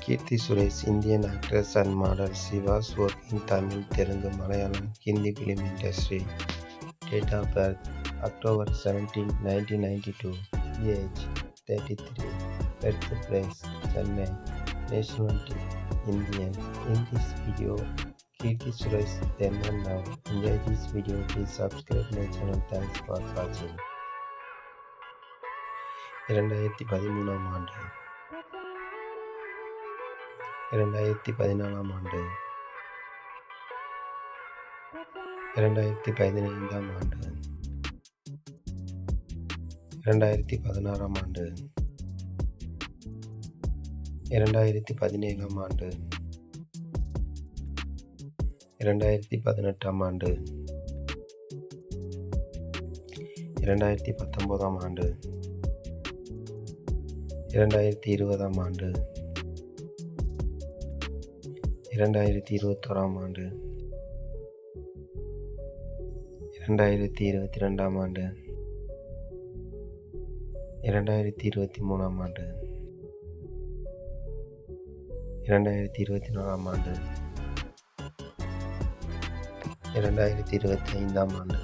Kirti Suresh, Indian actress and model. She was working Tamil, Telugu, Malayalam, Hindi film industry. Date of birth October 17, 1992. Age 33. Birthplace Chennai. Nationality Indian. In this video, Kirti Suresh then and now. Enjoy this video. Please subscribe my channel. Thanks for watching. 2013 ஆண்டு 2014 ஆண்டு 2015 ஆண்டு 2016 ஆண்டு 2017 ஆண்டு 2018 ஆண்டு 2019 ஆண்டு 2020 ஆண்டு 2021 ஆண்டு 2022 ஆண்டு 2023 ஆண்டு 2024 ஆண்டு 2025 ஆண்டு